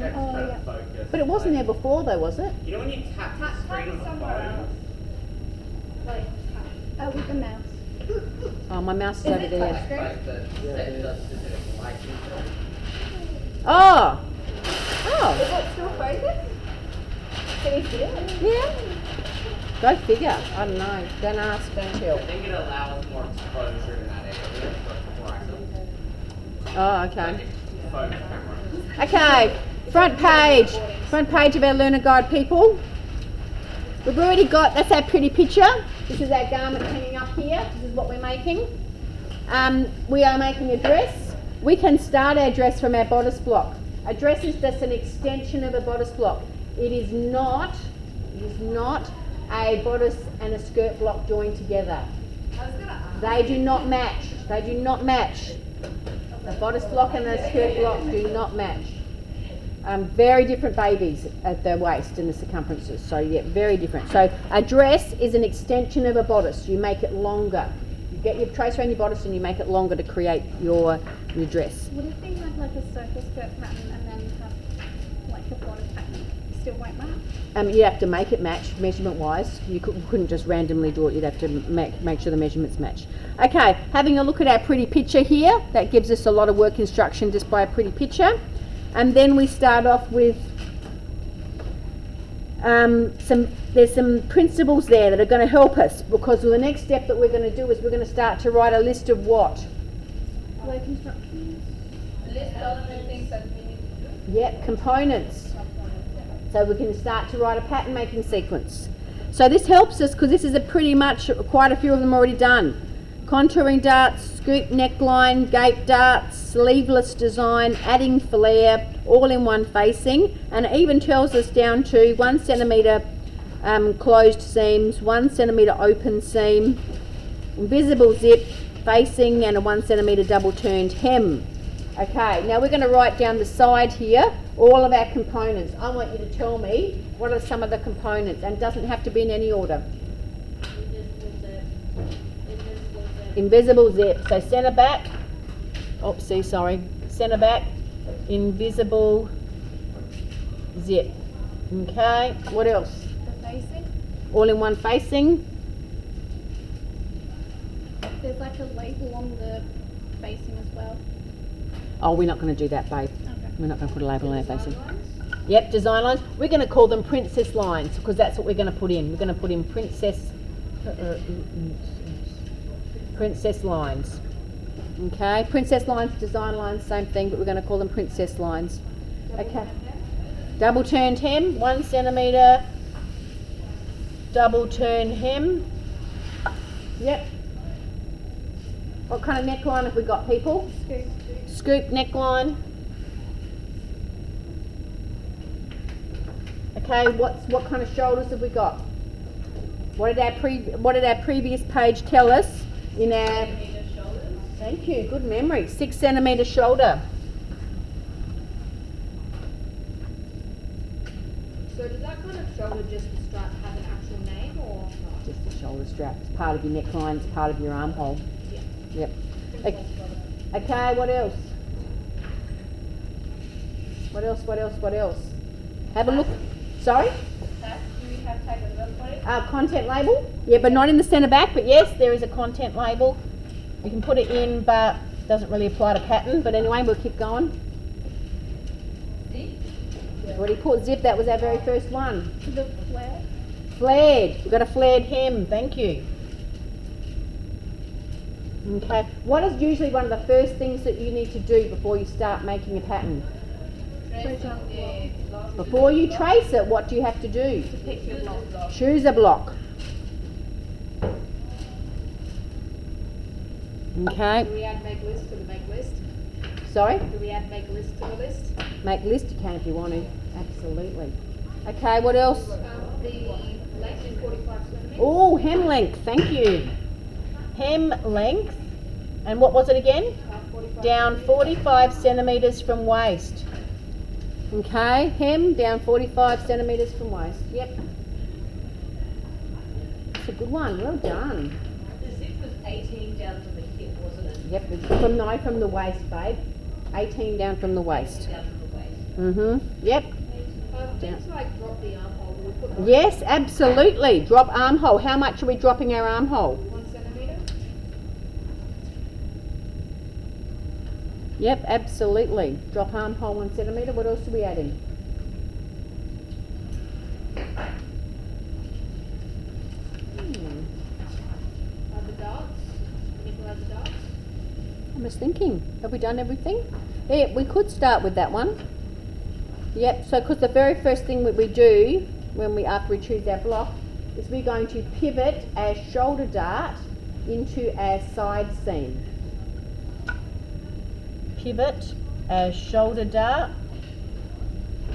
yeah. focus. But it wasn't there before though, was it? You know when you tap the screen on the phone? Like, with the mouse. Oh, my mouse is Is over it there. touch? Like the set the specific lighting. Oh! Is Oh! it still focused? Can you see it? Yeah. Go figure. I don't know. Don't ask, don't tell. I think it allows more exposure in that area for access. Oh, okay. Phone camera. Okay, front page of our learner guide, people. We've already got, that's our pretty picture. This is our garment hanging up here. This is what we're making. We are making a dress. We can start our dress from our bodice block. A dress is just an extension of a bodice block. It is not a bodice and a skirt block joined together. They do not match. They do not match. The bodice block and the skirt block do not match. Very different babies at the waist and the circumferences. So yeah, very different. So a dress is an extension of a bodice. You make it longer. You get your trace around your bodice and you make it longer to create your dress. Would it be like a circle skirt pattern and then have like a bodice pattern? Still won't match? You have to make it match measurement wise. You couldn't just randomly draw it. You'd have to make sure the measurements match. Okay, having a look at our pretty picture here. That gives us a lot of work instruction just by a pretty picture. And then we start off with there's some principles there that are going to help us, because the next step that we're going to do is we're going to start to write a list of what? Like instructions? List all the things that we need to do. Yep, components. So we can start to write a pattern making sequence. So this helps us because this is pretty much quite a few of them already done. Contouring darts, scoop neckline, gape darts, sleeveless design, adding flare, all in one facing, and it even tells us down to 1 centimetre closed seams, 1 centimetre open seam, invisible zip, facing, and a 1 centimetre double turned hem. Okay, now we're going to write down the side here all of our components. I want you to tell me what are some of the components, and it doesn't have to be in any order. Invisible zip. So centre back. Oopsie, sorry. Centre back. Invisible zip. Okay. What else? The facing? All in one facing. There's like a label on the facing as well. Oh, we're not going to do that, babe. Okay. We're not going to put a label on our facing. Yep, design lines. We're going to call them princess lines because that's what we're going to put in. We're going to put in princess lines. Okay, princess lines, design lines, same thing, but we're going to call them princess lines. Okay. Double turned hem, 1 centimetre. Double turned hem. Yep. What kind of neckline have we got, people? Scoop neckline. Okay, what kind of shoulders have we got? What did our previous page tell us in our? Thank you, good memory. 6 centimetre shoulder. So does that kind of shoulder just the strap have an actual name or not? Just the shoulder strap. It's part of your neckline. It's part of your armhole. Yeah. Yep. Okay, what else? What else? Have a look. Sorry? Do we have type of look for it? Content label. Yeah, but not in the centre back. But yes, there is a content label. You can put it in, but it doesn't really apply to pattern. But anyway, we'll keep going. Zip? Already put zip. That was our very first one. The flare? Flared. We've got a flared hem. Thank you. Okay. What is usually one of the first things that you need to do before you start making a pattern? Before you trace it, what do you have to do? Pick your block. Choose a block. Okay. Do we add make list to the make list? Sorry? Do we add make list to the list? Make list you can if you want to. Absolutely. Okay, what else? The length is 45 centimetres. Oh, hem length. Thank you. Hem length. And what was it again? 45 Down 45 centimetres from waist. Okay, hem down 45 centimetres from waist. Yep. That's a good one. Well done. The zip was 18 down to the hip, wasn't it? Yep, it's from the waist, babe. 18 down from the waist. Down to the waist. Yep. Things like drop the armhole. Do we put those Yes, absolutely. Drop armhole. How much are we dropping our armhole? 1 centimetre? Yep, absolutely. Drop armhole 1 centimetre. What else are we adding? Add the darts. Nickel add the darts. I'm just thinking, have we done everything? Yeah, we could start with that one. Yep, so because the very first thing that we do after we choose our block is we're going to pivot our shoulder dart into our side seam. Pivot our shoulder dart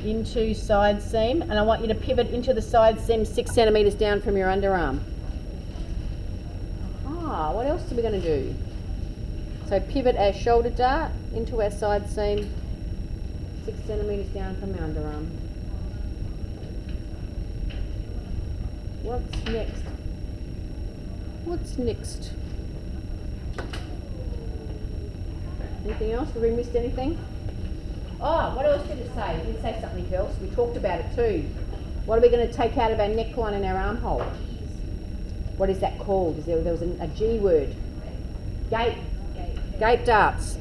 into side seam, and I want you to pivot into the side seam 6 centimetres down from your underarm. What else are we going to do? So pivot our shoulder dart into our side seam 6 centimetres down from our underarm. What's next? What's next? Anything else? Have we missed anything? Oh, what else did it say? It did say something else. We talked about it too. What are we going to take out of our neckline and our armhole? What is that called? There was a G word. Gape. Gape darts.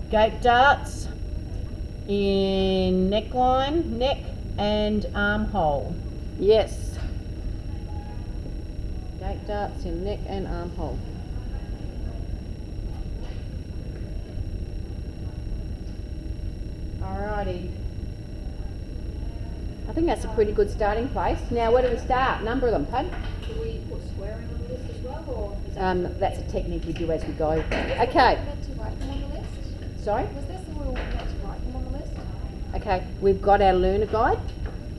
Gape darts in neckline, neck and armhole. Yes. Gape darts in neck and armhole. Alrighty. I think that's a pretty good starting place. Now, where do we start? Number them, Pud. Do we put swearing on the list as well, or is that That's a technique we do as we go. Were Okay. we meant to write them on the list? Sorry. Was there somewhere we were meant to write them on the list? Okay. We've got our learner guide,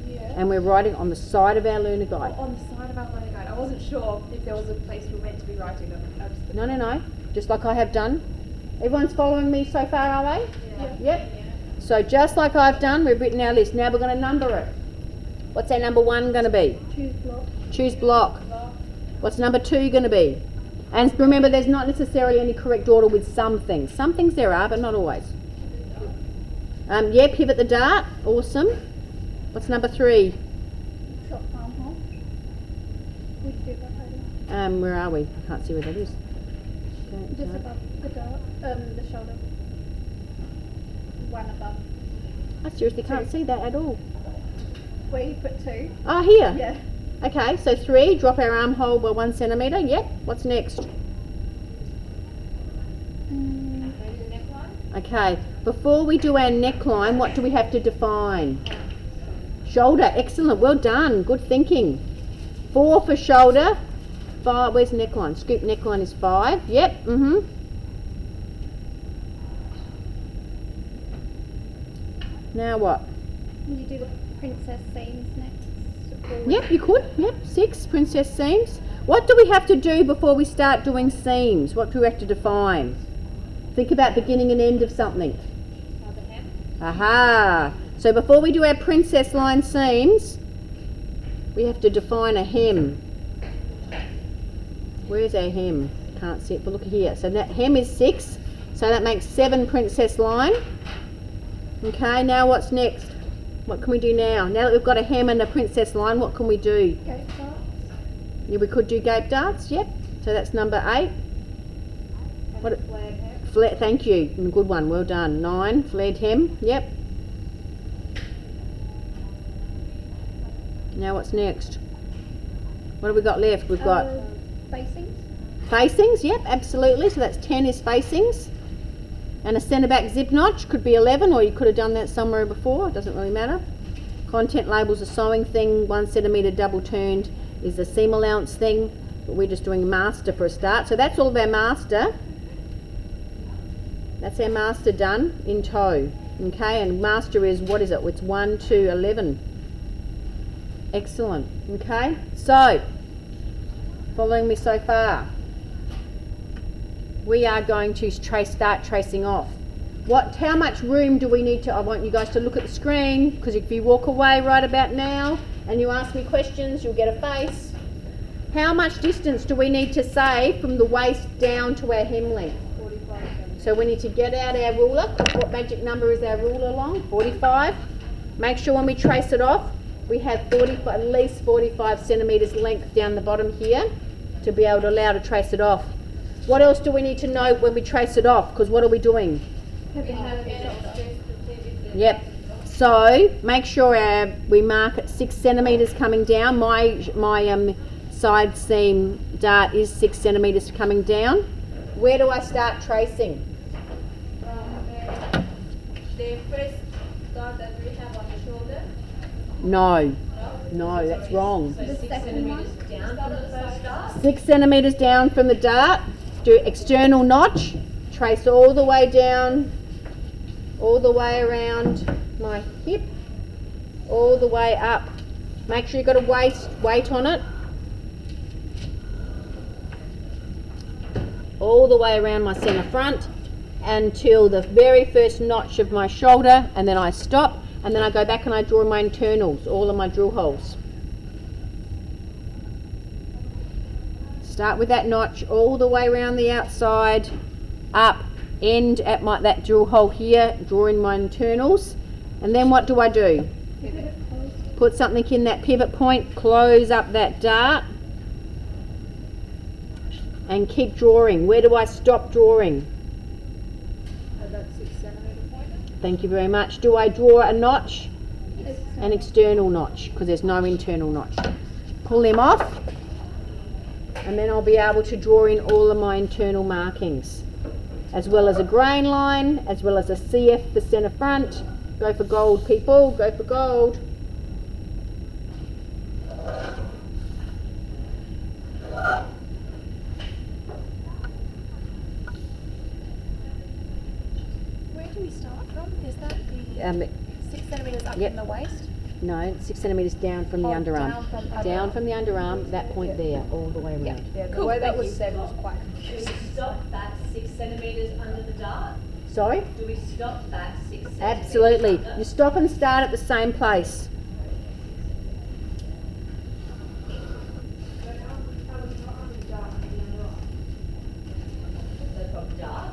Yeah. and we're writing on the side of our learner guide. On the side of our learning guide. I wasn't sure if there was a place we were meant to be writing them. I just put No. Just like I have done. Everyone's following me so far, are they? Yeah. Yep. So just like I've done, we've written our list. Now we're going to number it. What's our number 1 going to be? Choose block. Choose block. What's number 2 going to be? And remember, there's not necessarily any correct order with some things. Some things there are, but not always. Yeah, pivot the dart. Awesome. What's number 3? Drop armhole. We did that already. Where are we? I can't see where that is. Just above the dart. The shoulder. One above. I seriously can't see that at all. Where you put 2. Oh, here. Yeah. Okay, so 3, drop our armhole by 1 centimetre. Yep. What's next? go to the neckline? Okay, before we do our neckline, what do we have to define? Shoulder. Excellent. Well done. Good thinking. 4 for shoulder. 5. Where's neckline? Scoop neckline is 5. Yep. Now what? Will you do the princess seams next? Or- Yep, you could. Yep, 6 princess seams. What do we have to do before we start doing seams? What do we have to define? Think about beginning and end of something. The hem? Aha! So before we do our princess line seams, we have to define a hem. Where's our hem? Can't see it, but look here. So that hem is 6, so that makes 7 princess line. Okay, now what's next? What can we do now? Now that we've got a hem and a princess line, what can we do? Gape darts. Yeah, we could do gape darts, yep. So that's number 8. And What- a flared hem? Thank you, good one, well done. 9, flared hem, yep. Now what's next? What have we got left? We've got Facings. facings, yep, absolutely. So that's 10 is facings. And a centre back zip notch, could be 11, or you could have done that somewhere before, it doesn't really matter. Content labels a sewing thing, 1 centimetre double turned is a seam allowance thing, but we're just doing master for a start. So that's all of our master. That's our master done in toe. Okay, and master is, what is it? It's 1 to 11. Excellent. Okay, so following me so far, we are going to start tracing off. How much room do we need to, I want you guys to look at the screen, because if you walk away right about now and you ask me questions, you'll get a face. How much distance do we need to say from the waist down to our hem length? 45 centimetres. So we need to get out our ruler. What magic number is our ruler along? 45. Make sure when we trace it off, we have at least 45 centimetres length down the bottom here to be able to allow to trace it off. What else do we need to know when we trace it off? Because what are we doing? Yep. So make sure we mark at 6 centimetres coming down. My side seam dart is 6 centimetres coming down. Where do I start tracing? The first dot that we have on the shoulder. No, that's wrong. The second one. Down from the first dot. 6 centimetres down from the dart. Do external notch. Trace all the way down, all the way around my hip, all the way up. Make sure you've got a weight on it. All the way around my centre front until the very first notch of my shoulder, and then I stop, and then I go back and I draw my internals, all of my drill holes. Start with that notch all the way around the outside, up, end at that drill hole here, drawing my internals, and then what do I do? Put something in that pivot point, close up that dart, and keep drawing. Where do I stop drawing? At that 6 centimetre point. Thank you very much. Do I draw a notch? An external notch, because there's no internal notch. Pull them off, and then I'll be able to draw in all of my internal markings, as well as a grain line, as well as a CF for centre front. Go for gold, people, go for gold. Where do we start from? Is that the 6 centimetres up Yep. from the waist? No, 6 centimetres down from the Oh, underarm. down from Down from the underarm, that point there, all the way around. Yeah, the Cool, way that thank was you. said was quite confusing. Stop that 6 centimetres under the dart? Sorry? Do we stop that 6 centimetres Absolutely. under? You stop and start at the same place. So from dart,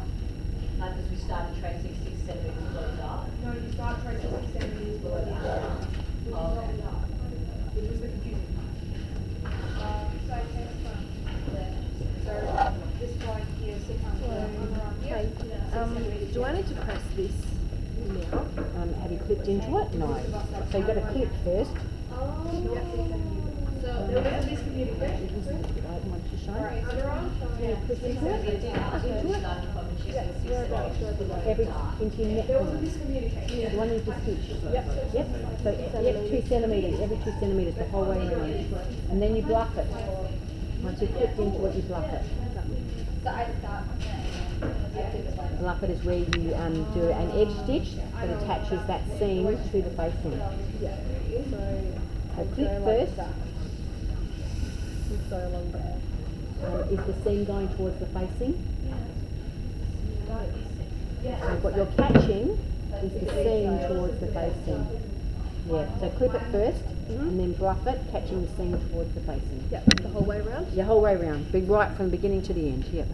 like as we started tracing 6 centimetres below dart? No, you start tracing 6 centimetres below the underarm. Which is not the dart. Which was the confusing part. So this point here, 6 underarm here. Do I need to press this now? Have you clipped into it? No. So you've got to clip first. So there was a miscommunication. Want to show? Alright, underarm. Yeah. Clip into it. Starting from and she's got 6 centimetres Every dart. into your neck. There was a miscommunication. You want to just stitch. Yep. So 2 centimetres, every 2 centimetres the whole way around. And then you bluff it. Once you've clipped into it, you bluff it. So I start. Bluff it is where you do an edge stitch that attaches that seam to the facing. So clip first. So along there. Is the seam going towards the facing? So what you're catching is the seam towards the facing. Yeah, so clip it first and then bluff it, catching the seam towards the facing. Yep, the whole way around. The whole way around, be right from the beginning to the end, yep.